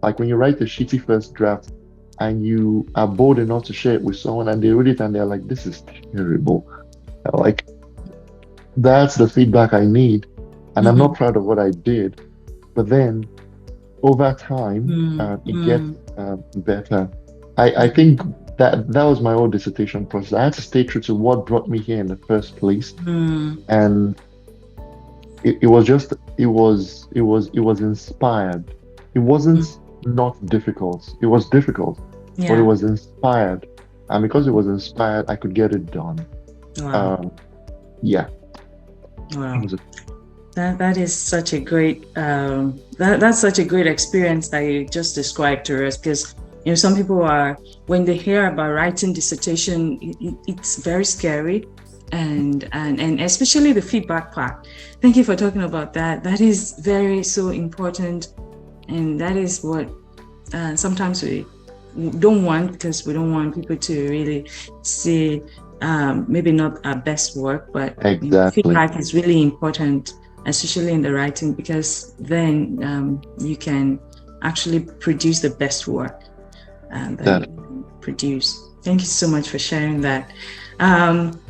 Speaker 2: Like when you write a shitty first draft and you are bold enough to share it with someone and they read it and they're like, this is terrible. Like, that's the feedback I need. And I'm not
Speaker 1: mhm,
Speaker 2: proud of what I did. But then over time,
Speaker 1: mm,
Speaker 2: it gets
Speaker 1: mm,
Speaker 2: better. I think that was my whole dissertation process. I had to stay true to what brought me here in the first place.
Speaker 1: mm,
Speaker 2: And it was just, it was inspired. It wasn't
Speaker 1: mm.
Speaker 2: not difficult. It was difficult, but it
Speaker 1: Yeah.
Speaker 2: was inspired. And because it was inspired, I could get it done.
Speaker 1: Wow.
Speaker 2: Um, yeah, that
Speaker 1: Wow.
Speaker 2: was it.
Speaker 1: That is such a great that's such a great experience that you just described to us, because some people are, when they hear about writing dissertation, it's very scary, and especially the feedback part. Thank you for talking about that. That is very so important, and that is what sometimes we don't want, because we don't want people to really see maybe not our best work, but
Speaker 2: Exactly.
Speaker 1: feedback is really important, especially in the writing, because then you can actually produce the best work that you
Speaker 2: That
Speaker 1: can produce. Thank you so much for sharing that. Um,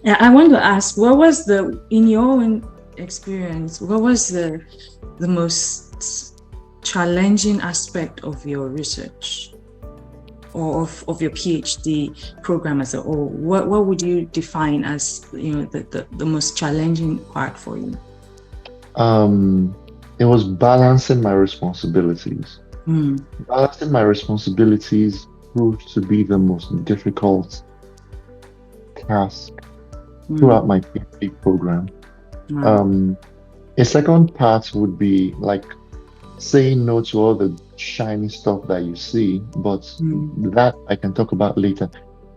Speaker 1: yeah, I want to ask, what was in your own experience, what was the most challenging aspect of your research, or of your PhD program as a whole? What would you define as the most challenging part for you?
Speaker 2: um, it was balancing my responsibilities.
Speaker 1: Mm,
Speaker 2: Balancing my responsibilities proved to be the most difficult task throughout
Speaker 1: mm,
Speaker 2: my PhD program.
Speaker 1: wow.
Speaker 2: Um, a second part would be like saying no to all the shiny stuff that you see, but
Speaker 1: Mm,
Speaker 2: that I can talk about later.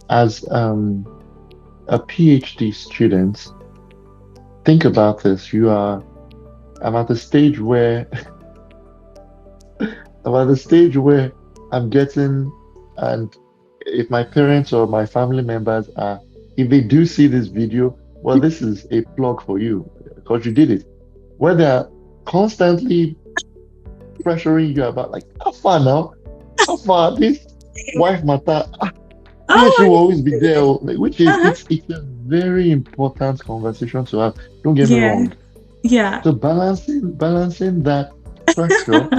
Speaker 2: As a PhD student, think about this. I'm at the stage where I'm at the stage where I'm getting, and if my parents or my family members are, if they do see this video, well, this is a plug for you because you did it. Where they're constantly pressuring you about like, how far now? How far this wife matter? PhD will
Speaker 1: oh
Speaker 2: always be there, oh, like, which is
Speaker 1: my
Speaker 2: it's a very important conversation to have. Don't get me
Speaker 1: yeah,
Speaker 2: wrong.
Speaker 1: yeah.
Speaker 2: So balancing that pressure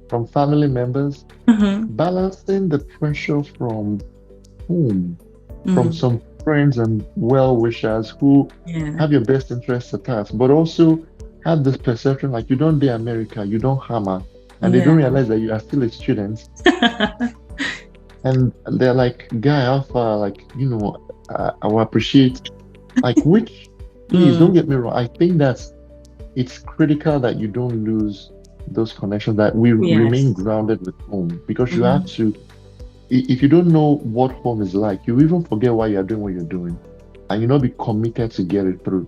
Speaker 2: from family members,
Speaker 1: Mhm,
Speaker 2: balancing the pressure from home, from
Speaker 1: mm,
Speaker 2: some friends and well-wishers who
Speaker 1: yeah,
Speaker 2: have your best interests at heart, but also have this perception like you don't do America, you don't hammer, and they don't
Speaker 1: yeah.
Speaker 2: realize that you are still a student. And they're like, guy, how far? Like, I will appreciate, like, which, please don't
Speaker 1: Mm,
Speaker 2: get me wrong. I think it's critical that you don't lose those connections, that we remain
Speaker 1: yes.
Speaker 2: grounded with home because you have
Speaker 1: Mhm,
Speaker 2: to, if you don't know what home is like, you even forget why you're doing what you're doing and you not be committed to get it through.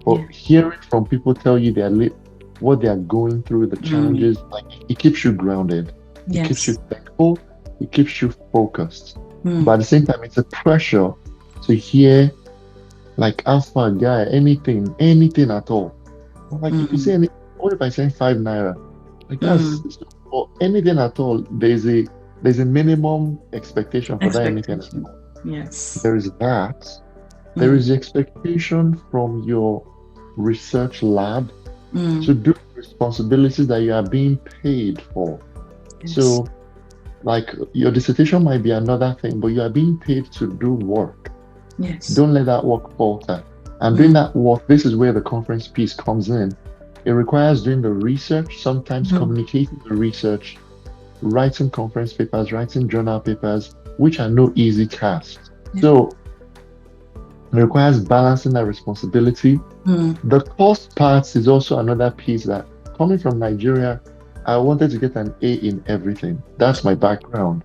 Speaker 2: But
Speaker 1: yeah.
Speaker 2: hearing from people tell you what they are going through, the
Speaker 1: Mm,
Speaker 2: challenges, like it keeps you grounded, it keeps you
Speaker 1: yes.
Speaker 2: thankful, it keeps you focused. But
Speaker 1: Mm,
Speaker 2: at the same time, it's a pressure to hear like alpha guy, anything at all. I'm like, if you say
Speaker 1: mm,
Speaker 2: any, what if I send 5 naira? Like that's
Speaker 1: Mm.
Speaker 2: for anything at all. There's a minimum expectation for that anything at
Speaker 1: Expectation.
Speaker 2: all.
Speaker 1: Yes.
Speaker 2: There is that. There
Speaker 1: Mm.
Speaker 2: is the expectation from your research lab to
Speaker 1: Mm.
Speaker 2: do responsibilities that you are being paid for.
Speaker 1: Yes.
Speaker 2: So, like your dissertation might be another thing, but you are being paid to do work.
Speaker 1: Yes.
Speaker 2: Don't let that work falter. And doing
Speaker 1: Mm.
Speaker 2: that work, this is where the conference piece comes in. It requires doing the research, sometimes
Speaker 1: Mm.
Speaker 2: communicating the research, writing conference papers, writing journal papers, which are no easy tasks.
Speaker 1: Yeah.
Speaker 2: So it requires balancing that responsibility.
Speaker 1: Mm.
Speaker 2: The cost part is also another piece that coming from Nigeria, I wanted to get an A in everything. That's my background.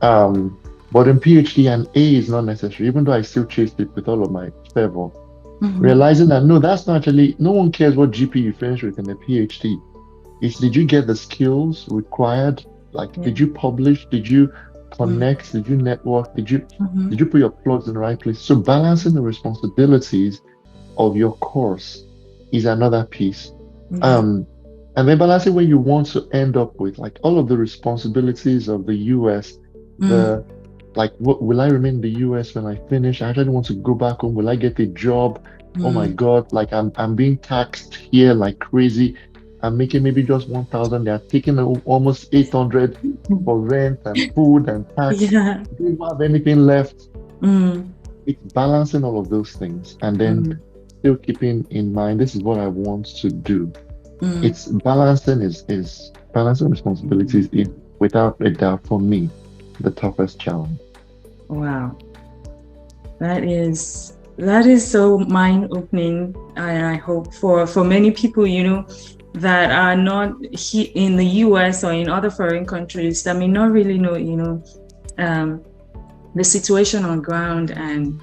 Speaker 2: Um, but in PhD, an A is not necessary, even though I still chased it with all of my fervor.
Speaker 1: Mm-hmm.
Speaker 2: Realizing that no, that's not actually, no one cares what GP you finish with in a PhD. It's did you get the skills required? Like,
Speaker 1: Yeah.
Speaker 2: did you publish? Did you
Speaker 1: Mm.
Speaker 2: connect? Did you network?
Speaker 1: Mm-hmm.
Speaker 2: Did you put your plugs in the right place? So balancing the responsibilities of your course is another piece.
Speaker 1: Yeah.
Speaker 2: Um, and then balancing where you want to end up with, like all of the responsibilities of the US,
Speaker 1: Mm.
Speaker 2: the like, what will I remain in the US when I finish? I actually want to go back home. Will I get a job? Oh my
Speaker 1: Mm.
Speaker 2: God, like I'm being taxed here like crazy. I'm making maybe just 1,000. They're taking almost 800 for rent and food and tax.
Speaker 1: Yeah.
Speaker 2: Do you have anything left?
Speaker 1: Mm.
Speaker 2: It's balancing all of those things and then
Speaker 1: Mm.
Speaker 2: still keeping in mind this is what I want to do.
Speaker 1: Mm.
Speaker 2: It's balancing is balancing responsibilities is without a doubt for me the toughest challenge.
Speaker 1: Wow. That is so mind-opening, and I hope for many people, that are not in the US or in other foreign countries that may not really know, um, the situation on ground, and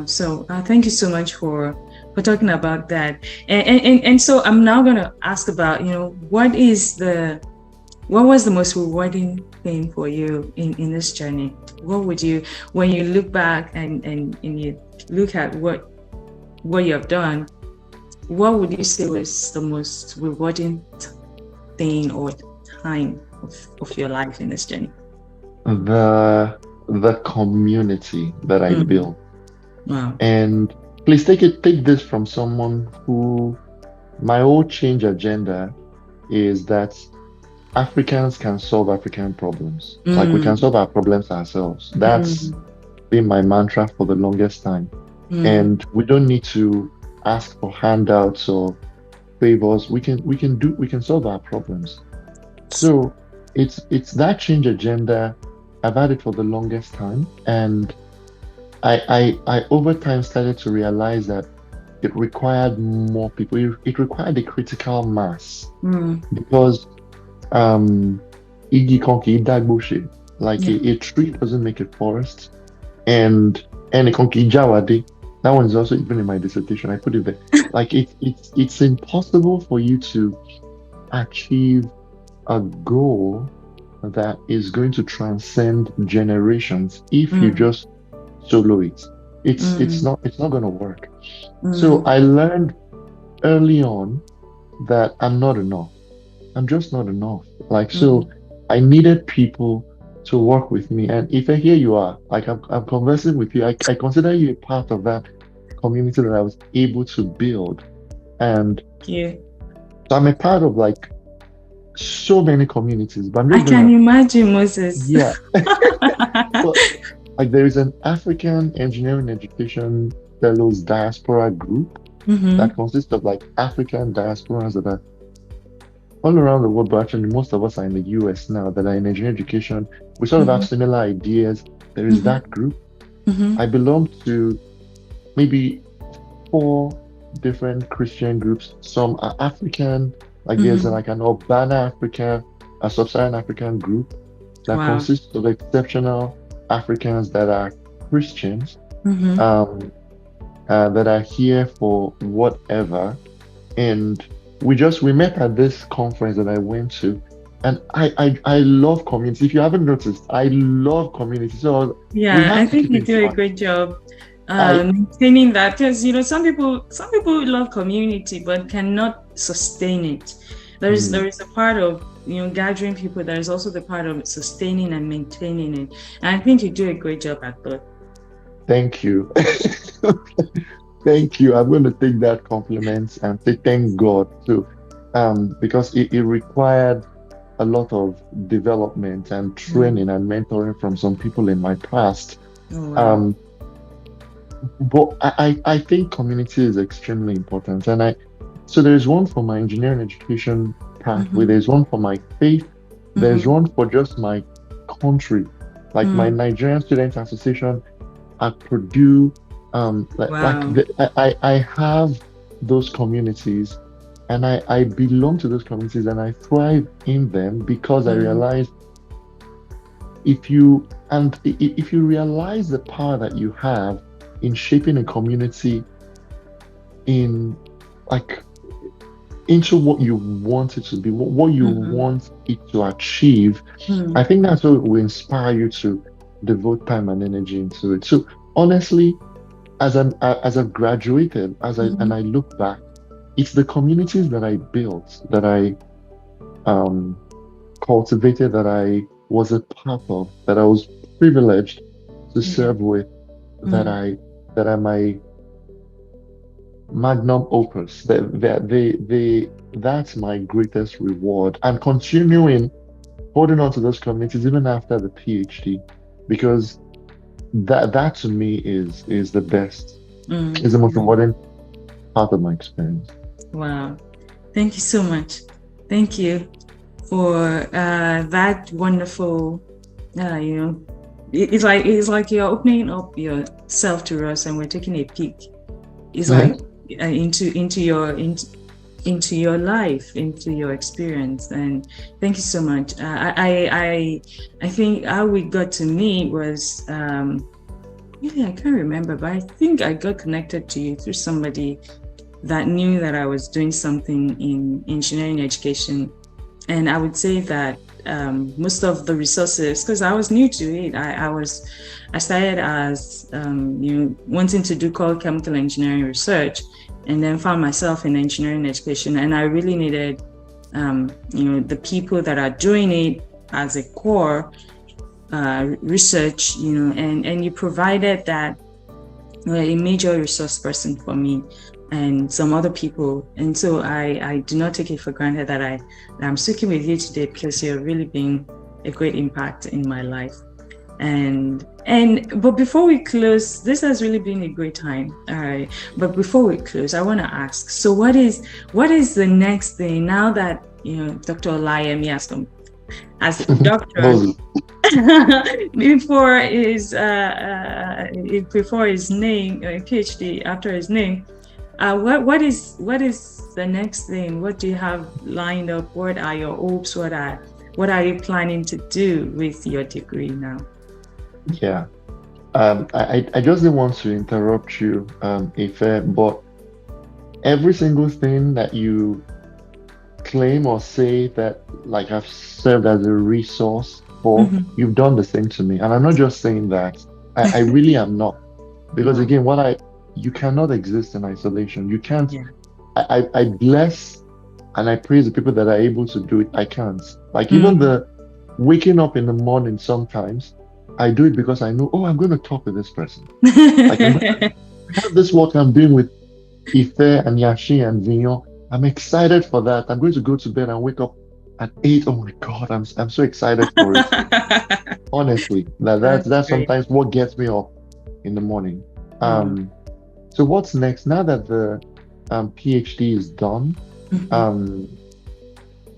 Speaker 1: so thank you so much for talking about that. And so I'm now going to ask about, what was the most rewarding thing for you in this journey? What would you, when you look back and you look at what you have done, what would you say was the most rewarding thing or time of your life in this journey?
Speaker 2: The community that I
Speaker 1: Mm.
Speaker 2: built.
Speaker 1: Wow.
Speaker 2: And please take this from someone who my whole change agenda is that Africans can solve African problems. Like we can
Speaker 1: Mm.
Speaker 2: solve our problems ourselves. That's
Speaker 1: Mm.
Speaker 2: been my mantra for the longest time.
Speaker 1: Mm.
Speaker 2: And we don't need to ask for handouts or favors. We can solve our problems. So it's that change agenda. I've had it for the longest time. And I over time started to realize that it required more people. It required a critical mass
Speaker 1: Mm.
Speaker 2: because igi kan kì í dágbó ṣe. Like
Speaker 1: Yeah.
Speaker 2: a tree doesn't make a forest, and ẹnìkan kì í jáwádé. That one is also even in my dissertation. I put it there. Like it's impossible for you to achieve a goal that is going to transcend generations if you
Speaker 1: Mm.
Speaker 2: just solo it. It's
Speaker 1: Mm.
Speaker 2: not going to work. So
Speaker 1: Mm.
Speaker 2: I learned early on that I'm not enough. I'm just not enough. Like
Speaker 1: Mm.
Speaker 2: so, I needed people to work with me. And if here you are, like I'm conversing with you, I consider you a part of that community that I was able to build. And
Speaker 1: Yeah.
Speaker 2: so I'm a part of like so many communities. But I'm
Speaker 1: I
Speaker 2: just
Speaker 1: can
Speaker 2: gonna,
Speaker 1: imagine, Moses.
Speaker 2: yeah. Well, like there is an African Engineering Education Fellows Diaspora group that
Speaker 1: Mm-hmm.
Speaker 2: consists of like African diasporas that are all around the world, but actually most of us are in the US now that are in engineering education. We sort of have
Speaker 1: Mm-hmm.
Speaker 2: similar ideas. There is
Speaker 1: Mm-hmm.
Speaker 2: that group.
Speaker 1: Mm-hmm.
Speaker 2: I belong to maybe four different Christian groups. Some are African, like there's
Speaker 1: Mm-hmm.
Speaker 2: like an Urbana Africa, a Sub-Saharan African group that
Speaker 1: Wow.
Speaker 2: consists of exceptional Africans that are Christians,
Speaker 1: Mm-hmm.
Speaker 2: um, that are here for whatever. And we met at this conference that I went to. And I love community. If you haven't noticed, I love community. So we
Speaker 1: Yeah, I
Speaker 2: have to
Speaker 1: think
Speaker 2: keep
Speaker 1: you
Speaker 2: in
Speaker 1: do a
Speaker 2: touch.
Speaker 1: great job.
Speaker 2: I
Speaker 1: maintaining that, because some people love community but cannot sustain it. There
Speaker 2: mm,
Speaker 1: is a part of gathering people. There is also the part of sustaining and maintaining it. And I think you do a great job at that.
Speaker 2: thank you. Thank you. I'm going to take that compliment and say thank God too, because it required a lot of development and
Speaker 1: Mm.
Speaker 2: training and mentoring from some people in my past.
Speaker 1: Oh wow.
Speaker 2: Um, but I think community is extremely important. So there's one for my engineering education pathway,
Speaker 1: Mm-hmm.
Speaker 2: there's one for my faith, there's
Speaker 1: Mm-hmm.
Speaker 2: one for just my country, like my
Speaker 1: Mm.
Speaker 2: Nigerian Students Association at Purdue.
Speaker 1: Wow.
Speaker 2: I have those communities and I belong to those communities and I thrive in them because I
Speaker 1: Mm.
Speaker 2: realize if you realize the power that you have in shaping a community in like into what you want it to be, what you
Speaker 1: Mm-hmm.
Speaker 2: want it to achieve, I
Speaker 1: Mm.
Speaker 2: think that's what will inspire you to devote time and energy into it. So honestly, as I've graduated,
Speaker 1: Mm-hmm.
Speaker 2: I look back, it's the communities that I built, that I um cultivated, that I was a part of, that I was privileged to
Speaker 1: Yeah.
Speaker 2: serve with, that
Speaker 1: Mm.
Speaker 2: I that are my magnum opus. That's my greatest reward. And continuing holding on to those communities even after the PhD, because that to me is the best, is the most
Speaker 1: Mm.
Speaker 2: rewarding part of my experience.
Speaker 1: Wow. Thank you so much. Thank you for that wonderful, you know, it's like you're opening up yourself to us, and we're taking a peek. It's like into your life, into your experience. And thank you so much. I think how we got to meet was really, I can't remember, but I think I got connected to you through somebody that knew that I was doing something in engineering education. And I would say that most of the resources, because I was new to it, I started as wanting to do core chemical engineering research, and then found myself in engineering education, and I really needed the people that are doing it as a core research, and you provided that a major resource person for me and some other people. And so I do not take it for granted that I'm speaking with you today, because you're really being a great impact in my life. But before we close, this has really been a great time. All right. But before we close, I want to ask, so what is the next thing now that Dr. Olayemi has come as a doctor?
Speaker 2: Moses.
Speaker 1: before his name, PhD after his name, what is the next thing? What do you have lined up? What are your hopes? What are you planning to do with your degree now?
Speaker 2: Yeah. I just didn't want to interrupt you, Ife, but every single thing that you claim or say that like I've served as a resource for,
Speaker 1: Mhm.
Speaker 2: you've done the same to me. And I'm not just saying that. I really am not. Because
Speaker 1: Wow.
Speaker 2: again, you cannot exist in isolation. You can't.
Speaker 1: Yeah.
Speaker 2: I bless and I praise the people that are able to do it. I can't. Like even
Speaker 1: Mm.
Speaker 2: the waking up in the morning sometimes, I do it because I know, oh, I'm going to talk with this person. Like I have this work I'm doing with Ife and Yashi and Vignon. I'm excited for that. I'm going to go to bed and wake up at 8. Oh my God, I'm so excited for it. Honestly,
Speaker 1: That's
Speaker 2: that's
Speaker 1: great.
Speaker 2: sometimes what gets me up in the morning.
Speaker 1: Wow.
Speaker 2: Um, so what's next? Now that the PhD is done,
Speaker 1: Mhm.
Speaker 2: um,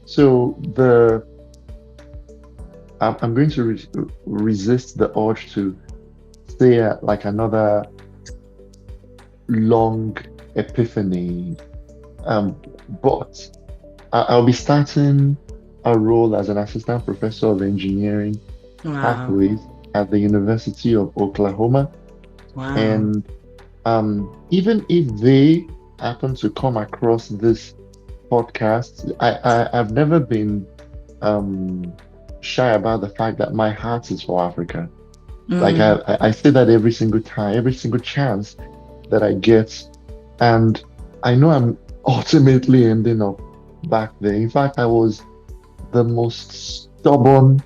Speaker 2: so I'm going to resist the urge to stay at like another long epiphany. But I'll be starting a role as an assistant professor of engineering
Speaker 1: Wow.
Speaker 2: pathways at the University of Oklahoma.
Speaker 1: Wow.
Speaker 2: And even if they happen to come across this podcast, I've never been um, shy about the fact that my heart is for Africa. Like
Speaker 1: Mm,
Speaker 2: I say that every single time, every single chance that I get. And I know I'm ultimately ending up back there. In fact, I was the most stubborn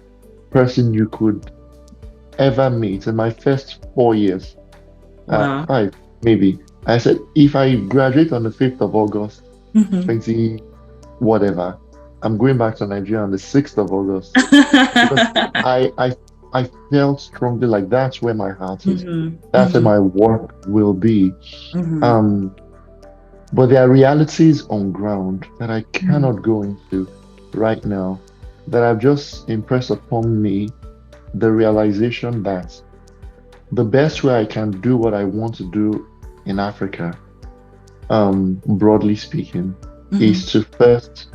Speaker 2: person you could ever meet in my first 4 years,
Speaker 1: wow.
Speaker 2: five maybe. I said, if I graduate on the 5th of August,
Speaker 1: Mhm.
Speaker 2: 20 whatever, I'm going back to Nigeria on the 6th of August because I I I felt strongly like that's where my heart is.
Speaker 1: Mhm,
Speaker 2: That's where
Speaker 1: mhm,
Speaker 2: my work will be.
Speaker 1: mhm,
Speaker 2: Um, but there are realities on ground that I
Speaker 1: mhm,
Speaker 2: cannot go into right now that have just impressed upon me the realization that the best way I can do what I want to do in Africa, broadly speaking, is
Speaker 1: mhm,
Speaker 2: to first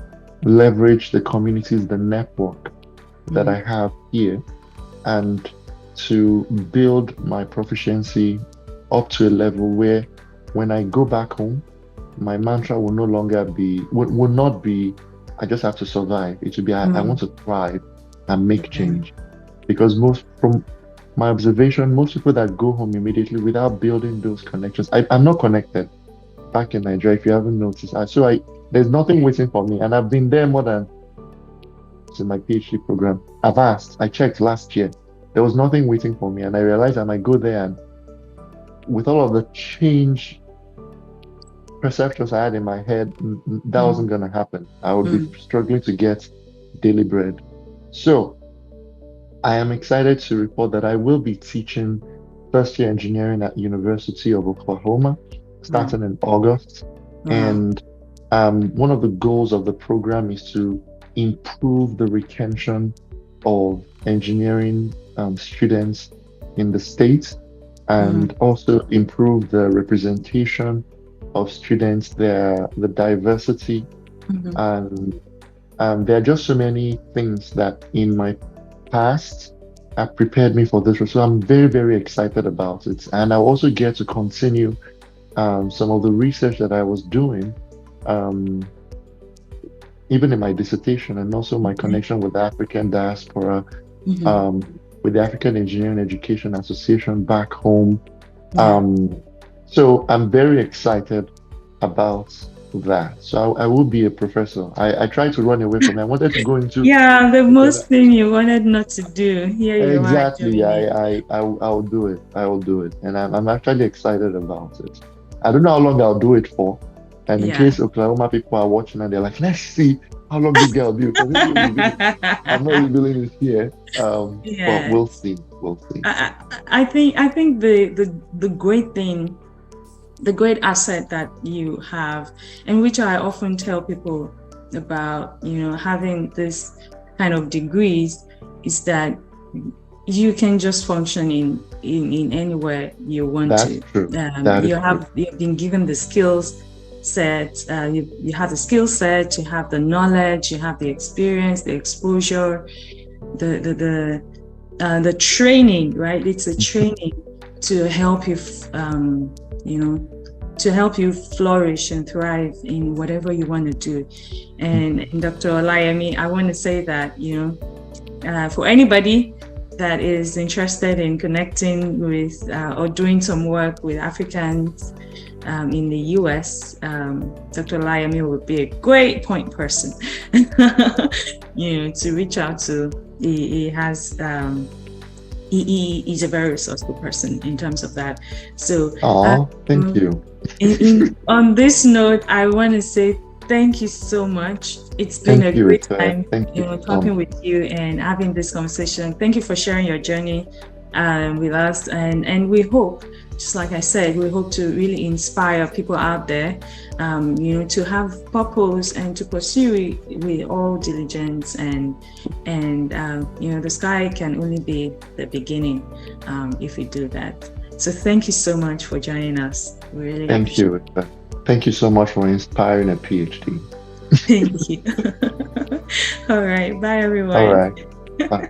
Speaker 2: leverage the communities, the network that
Speaker 1: mhm,
Speaker 2: I have here, and to build my proficiency up to a level where when I go back home, my mantra will no longer be, would not be, I just have to survive. It should be, I want
Speaker 1: mhm.
Speaker 2: to thrive and make
Speaker 1: Yeah.
Speaker 2: change. Because from my observation, most people that go home immediately without building those connections, I'm not connected back in Nigeria, if you haven't noticed. There's nothing waiting for me. And I've been there more than in my PhD program. I've asked, I checked last year. There was nothing waiting for me. And I realized I might go there and with all of the change perceptions I had in my head, that
Speaker 1: Mm,
Speaker 2: wasn't going to happen. I would be
Speaker 1: mm,
Speaker 2: struggling to get daily bread. So I am excited to report that I will be teaching first year engineering at University of Oklahoma
Speaker 1: wow.
Speaker 2: starting in August.
Speaker 1: Wow.
Speaker 2: And one of the goals of the program is to improve the retention of engineering students in the state
Speaker 1: Mhm,
Speaker 2: and also improve the representation of students, the diversity.
Speaker 1: mhm,
Speaker 2: And there are just so many things that in my past have prepared me for this. So I'm very, very excited about it. And I also get to continue some of the research that I was doing, um, even in my dissertation, and also my
Speaker 1: okay.
Speaker 2: connection with the African diaspora,
Speaker 1: Mhm,
Speaker 2: um, with the African Engineering Education Association back home.
Speaker 1: yeah.
Speaker 2: Um, so I'm very excited about that. So I will be a professor. I tried to run away from it. I wanted to go into
Speaker 1: Yeah, the
Speaker 2: okay,
Speaker 1: most thing you wanted not to do. Here you are
Speaker 2: exactly.
Speaker 1: doing it.
Speaker 2: I'll do it. I will do it. And I'm actually excited about it. I don't know how long I'll do it for. And in
Speaker 1: Yeah.
Speaker 2: case Oklahoma people are watching and they're like, let's see how long this guy will do because I'm not revealing it here. But
Speaker 1: Yeah.
Speaker 2: we'll see. We'll see.
Speaker 1: I think the great thing, the great asset that you have, and which I often tell people about, having this kind of degrees, is that you can just function in anywhere you want
Speaker 2: That's
Speaker 1: to.
Speaker 2: true. That is true.
Speaker 1: You've been given the skills set. You have the skill set. You have the knowledge. You have the experience, the exposure, the training. Right? It's a training to help you, you know, to help you flourish and thrive in whatever you want to do. And Dr. Olayemi, I want to say that, for anybody that is interested in connecting with or doing some work with Africans in the US, Dr. Olayemi would be a great point person, to reach out to. He has he's a very resourceful person in terms of that. So,
Speaker 2: Oh, thank
Speaker 1: um,
Speaker 2: you.
Speaker 1: on this note, I want to say thank you so much. It's been a
Speaker 2: Thank you,
Speaker 1: great
Speaker 2: Ife.
Speaker 1: time,
Speaker 2: Thank you so
Speaker 1: talking
Speaker 2: much.
Speaker 1: with you and having this conversation. Thank you for sharing your journey with us, and we hope, just like I said, we hope to really inspire people out there, to have purpose and to pursue it with all diligence, and the sky can only be the beginning if we do that. So thank you so much for joining us. We really
Speaker 2: Thank
Speaker 1: appreciate
Speaker 2: you, Ife. Thank you so much for inspiring a PhD.
Speaker 1: it. Thank you. All right. Bye,
Speaker 2: All
Speaker 1: everyone.
Speaker 2: right. Bye.